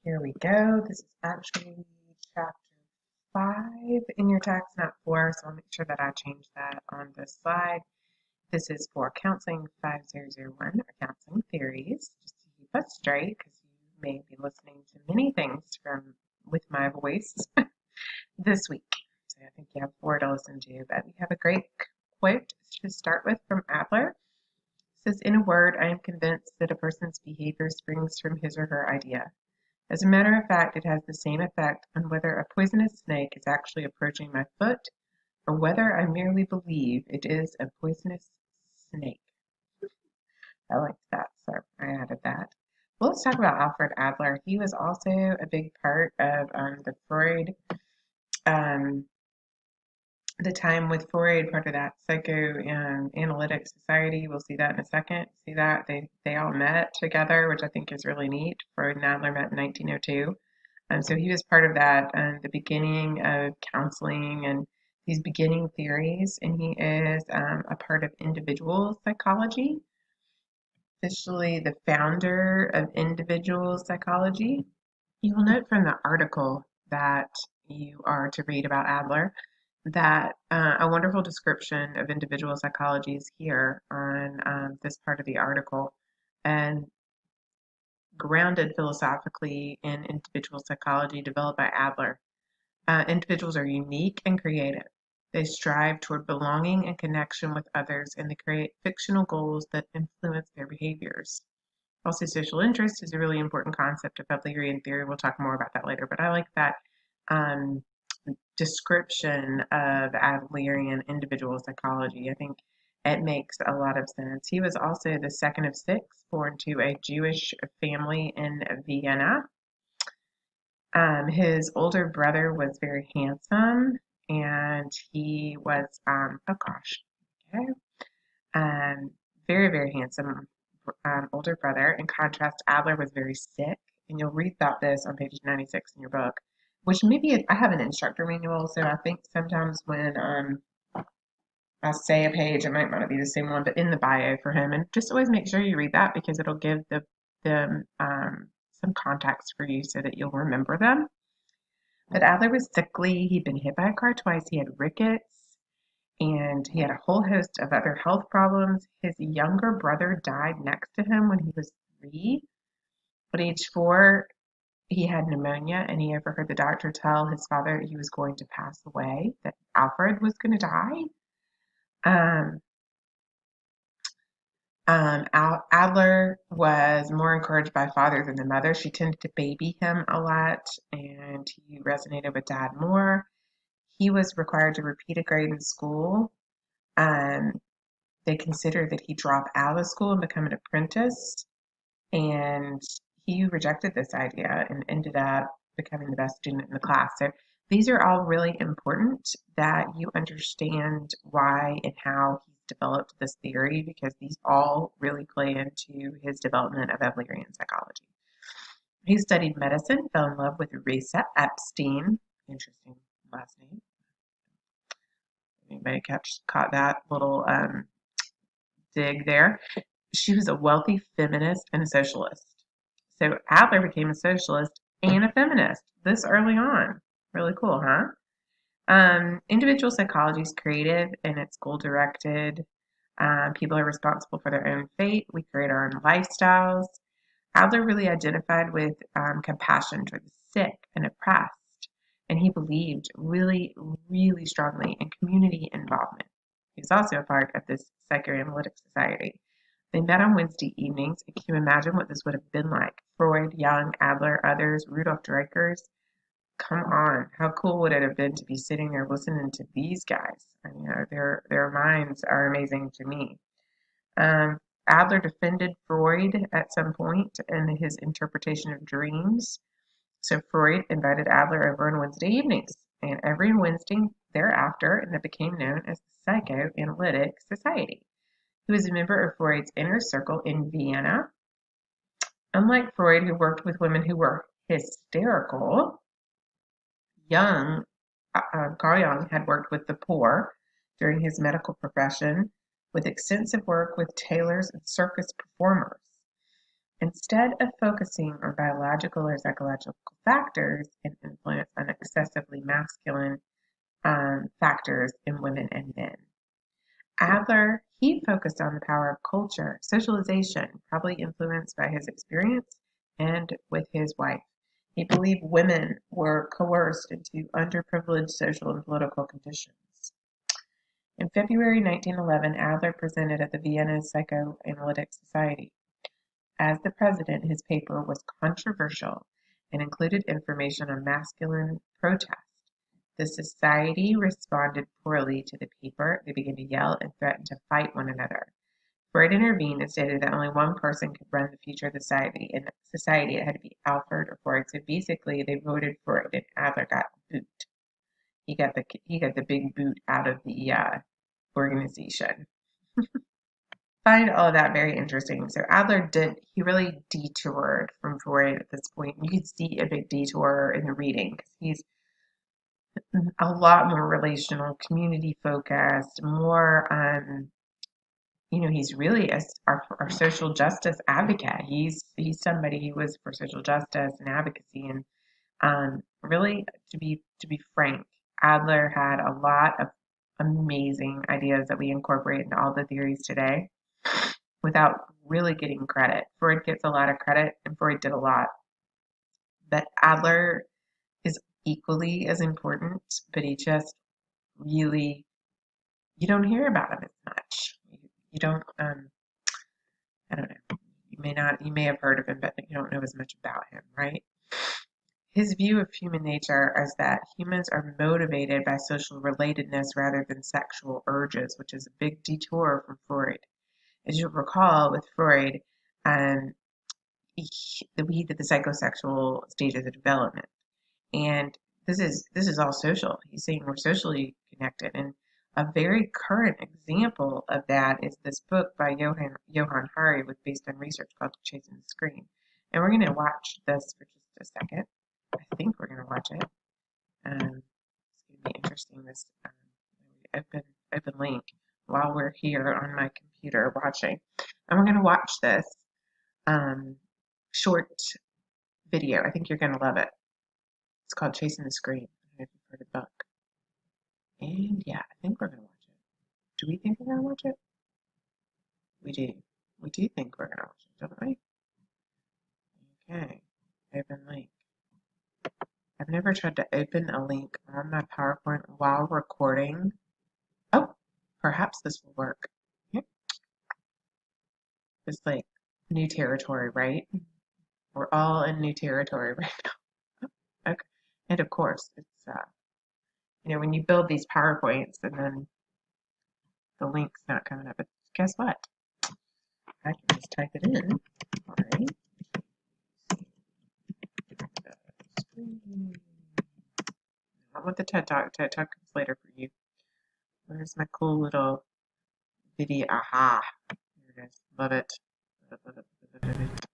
Here we go. This is actually chapter 5 in your text, not 4, so I'll make sure that I change that on this slide. This is for Counseling 5001, or Counseling Theories, just to keep us straight, because you may be listening to many things with my voice this week. So I think you have 4 to listen to, but we have a great quote to start with from Adler. It says, "In a word, I am convinced that a person's behavior springs from his or her idea. As a matter of fact, it has the same effect on whether a poisonous snake is actually approaching my foot or whether I merely believe it is a poisonous snake." I liked that, so I added that. Well, let's talk about Alfred Adler. He was also a big part of the Freud, um, the time with Freud, part of that psychoanalytic society. We'll see that in a second. See that they all met together, which I think is really neat. Freud and Adler met in 1902. So he was part of that, the beginning of counseling and these beginning theories, and he is a part of individual psychology, officially the founder of individual psychology. You will note from the article that you are to read about Adler that a wonderful description of individual psychology is here on this part of the article, and grounded philosophically in individual psychology developed by Adler. Individuals are unique and creative. They strive toward belonging and connection with others, and they create fictional goals that influence their behaviors. Also, social interest is a really important concept of Adlerian theory. We'll talk more about that later, but I like that um, description of Adlerian individual psychology. I think it makes a lot of sense. He was also the second of 6, born to a Jewish family in Vienna. His older brother was very handsome, and he was, okay, um, very, very handsome older brother. In contrast, Adler was very sick, and you'll read about this on page 96 in your book, which maybe I have an instructor manual, so I think sometimes when I say a page, it might not be the same one, but in the bio for him, and just always make sure you read that because it'll give the some context for you so that you'll remember them. But Adler was sickly. He'd been hit by a car twice. He had rickets, and he had a whole host of other health problems. His younger brother died next to him when he was 3. At age 4, he had pneumonia, and he overheard the doctor tell his father he was going to pass away, that Alfred was going to die. Um, Adler was more encouraged by father than the mother. She tended to baby him a lot, and he resonated with dad more. He was required to repeat a grade in school. Um, they considered that he drop out of school and become an apprentice, and he rejected this idea and ended up becoming the best student in the class. So these are all really important that you understand why and how he's developed this theory, because these all really play into his development of Adlerian psychology. He studied medicine, fell in love with Risa Epstein. Interesting last name. Anybody caught that little dig there? She was a wealthy feminist and a socialist. So Adler became a socialist and a feminist this early on. Really cool, huh? Individual psychology is creative and it's goal directed. People are responsible for their own fate. We create our own lifestyles. Adler really identified with compassion toward the sick and oppressed, and he believed really, really strongly in community involvement. He was also a part of this psychoanalytic society. They met on Wednesday evenings. Can you imagine what this would have been like? Freud, Jung, Adler, others, Rudolf Dreikurs. Come on, how cool would it have been to be sitting there listening to these guys? I mean, their minds are amazing to me. Um, Adler defended Freud at some point in his interpretation of dreams. So Freud invited Adler over on Wednesday evenings, and every Wednesday thereafter, and it became known as the Psychoanalytic Society. He was a member of Freud's inner circle in Vienna. Unlike Freud, who worked with women who were hysterical, Carl Jung had worked with the poor during his medical profession, with extensive work with tailors and circus performers. Instead of focusing on biological or psychological factors and influence on excessively masculine factors in women and men. Adler, he focused on the power of culture, socialization, probably influenced by his experience and with his wife. He believed women were coerced into underprivileged social and political conditions. In February 1911, Adler presented at the Vienna Psychoanalytic Society. As the president, his paper was controversial and included information on masculine protest. The society responded poorly to the paper. They began to yell and threaten to fight one another. Freud intervened and stated that only one person could run the future of the society. In society, it had to be Alfred or Freud. So basically, they voted Freud, and Adler got the boot. He got the big boot out of the organization. Find all of that very interesting. So Adler he really detoured from Freud at this point. You could see a big detour in the reading because he's a lot more relational, community focused, more he's really our social justice advocate. He's somebody who was for social justice and advocacy, and really to be frank, Adler had a lot of amazing ideas that we incorporate into all the theories today without really getting credit. Freud gets a lot of credit, and Freud did a lot, but Adler is equally as important, but he just really, you don't hear about him as much. You don't, I don't know. You may have heard of him, but you don't know as much about him, right? His view of human nature is that humans are motivated by social relatedness rather than sexual urges, which is a big detour from Freud. As you'll recall, with Freud, um, he did the psychosexual stages of development, and this is all social. He's saying we're socially connected, and a very current example of that is this book by Johann Hari, based on research called Chasing the Screen. And we're going to watch this for just a second. I think we're going to watch it. It's going to be interesting. This open link while we're here on my computer watching, and we're going to watch this short video. I think you're going to love it. It's called Chasing the Screen. I don't know if you've heard of the book. And yeah, I think we're going to watch it. Do we think we're going to watch it? We do. We do think we're going to watch it, don't we? Okay. Open link. I've never tried to open a link on my PowerPoint while recording. Oh, perhaps this will work. Yep. It's like new territory, right? We're all in new territory right now. Okay. And of course, it's when you build these PowerPoints and then the link's not coming up, but guess what? I can just type it in. All right. I want the TED Talk. TED Talk comes later for you. Where's my cool little video? Aha. Here it is. Love it. Love it, love it, love it, love it.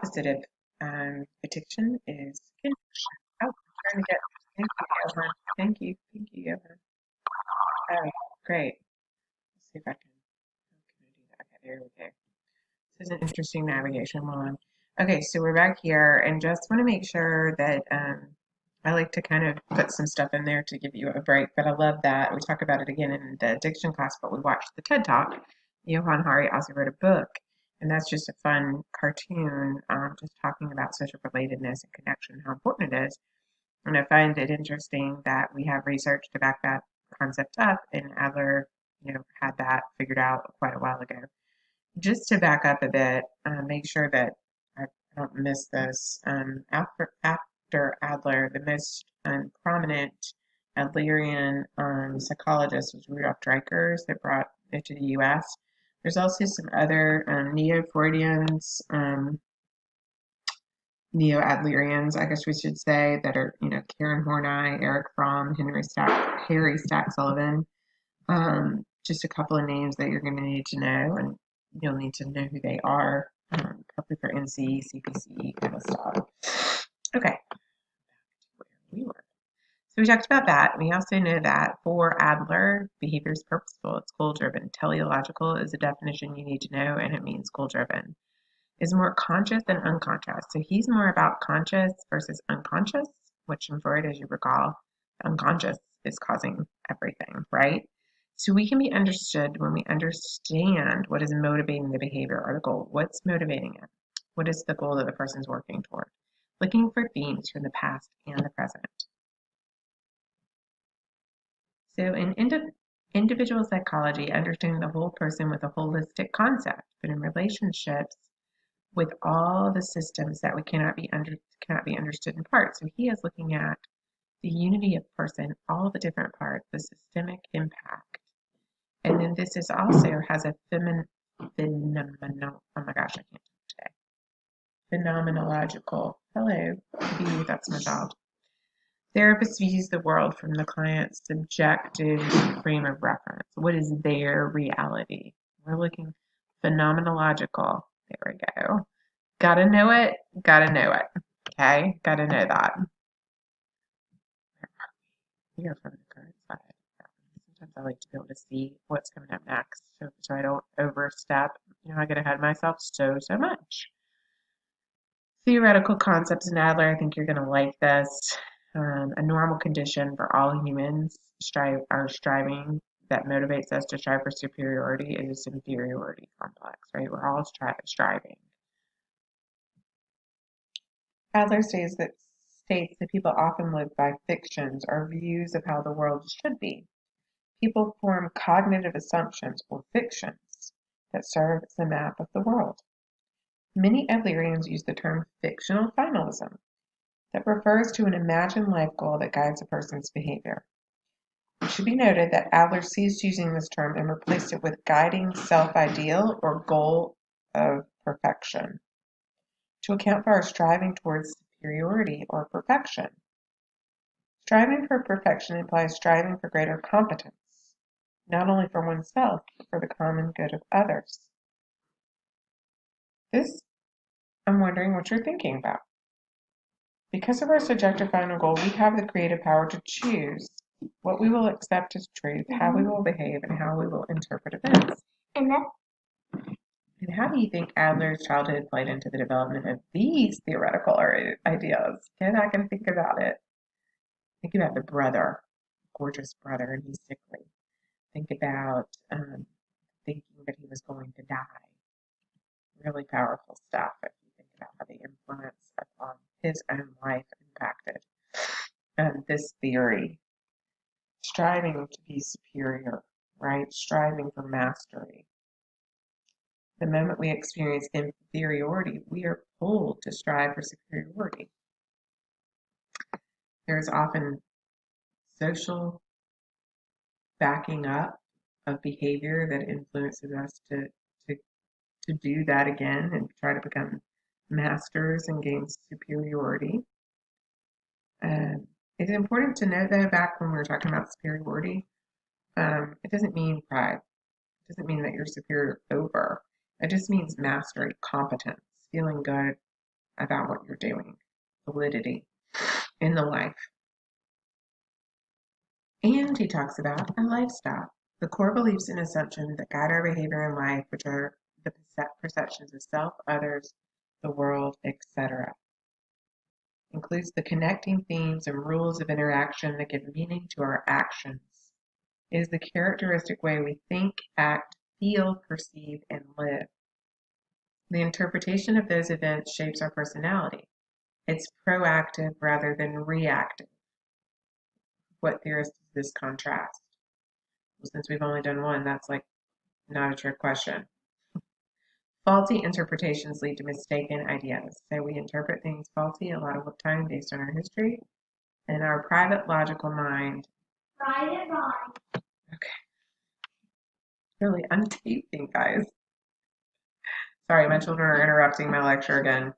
opposite of addiction is connection. Oh, I'm trying to get. Thank you, Johan. Thank you, Johan. Oh, great. Let's see if I can. How can I do that? Okay, there we go. This is an interesting navigation one. Okay, so we're back here, and just want to make sure that I like to kind of put some stuff in there to give you a break, but I love that. We talk about it again in the addiction class, but we watched the TED Talk. Johan Hari also wrote a book, and that's just a fun cartoon just talking about social relatedness and connection, how important it is. And I find it interesting that we have research to back that concept up, and Adler, had that figured out quite a while ago. Just to back up a bit, make sure that I don't miss this. After Adler, the most prominent Adlerian psychologist was Rudolf Dreikurs that brought it to the U.S. There's also some other neo-Freudians, neo-Adlerians, I guess we should say, that are, Karen Horney, Eric Fromm, Harry Stack Sullivan. Just a couple of names that you're going to need to know, and you'll need to know who they are, probably for NC, CPC kind of stuff. Okay, where we were. So we talked about that. We also know that for Adler, behavior is purposeful. It's goal-driven. Teleological is a definition you need to know, and it means goal-driven. Is more conscious than unconscious. So he's more about conscious versus unconscious, which in Freud, as you recall, unconscious is causing everything, right? So we can be understood when we understand what is motivating the behavior or the goal. What's motivating it? What is the goal that the person's working toward? Looking for themes from the past and the present. So in individual psychology, understanding the whole person with a holistic concept, but in relationships, with all the systems that we cannot be understood in part. So he is looking at the unity of person, all the different parts, the systemic impact. And then this is also has a phenomenal, oh my gosh, I can't talk today. Phenomenological, hello, view, that's my dog. Therapists views the world from the client's subjective frame of reference. What is their reality? We're looking phenomenological. There we go. Gotta know it, gotta know it. Okay, gotta know that. Here from the current side. Sometimes I like to be able to see what's coming up next so I don't overstep. I get ahead of myself so much. Theoretical concepts in Adler, I think you're going to like this. A normal condition for all humans are striving that motivates us to strive for superiority is this inferiority complex, right? We're all striving. Adler states that people often live by fictions or views of how the world should be. People form cognitive assumptions or fictions that serve as the map of the world. Many Adlerians use the term fictional finalism that refers to an imagined life goal that guides a person's behavior. It should be noted that Adler ceased using this term and replaced it with guiding self-ideal or goal of perfection to account for our striving towards superiority or perfection. Striving for perfection implies striving for greater competence, not only for oneself, but for the common good of others. This, I'm wondering what you're thinking about. Because of our subjective final goal, we have the creative power to choose what we will accept as truth, how we will behave, and how we will interpret events. And how do you think Adler's childhood played into the development of these theoretical ideas? Get back and think about it. Think about the brother, gorgeous brother, and he's sickly. Think about thinking that he was going to die. Really powerful stuff if you think about how the influence upon his own life impacted this theory. Striving to be superior, right? Striving for mastery. The moment we experience inferiority, we are pulled to strive for superiority. There's often social backing up of behavior that influences us to do that again and try to become masters and gain superiority. It's important to note though, back when we were talking about superiority, it doesn't mean pride. It doesn't mean that you're superior over. It just means mastery, competence, feeling good about what you're doing, validity in the life. And he talks about a lifestyle, the core beliefs and assumptions that guide our behavior in life, which are the perceptions of self, others, the world, etc. Includes the connecting themes and rules of interaction that give meaning to our actions. It is the characteristic way we think, act, feel, perceive, and live. The interpretation of those events shapes our personality. It's proactive rather than reactive. What theorist does this contrast? Well, since we've only done one, that's like not a trick question. Faulty interpretations lead to mistaken ideas. So we interpret things faulty a lot of the time based on our history and our private logical mind. Okay. Really untaping, guys. Sorry, my children are interrupting my lecture again.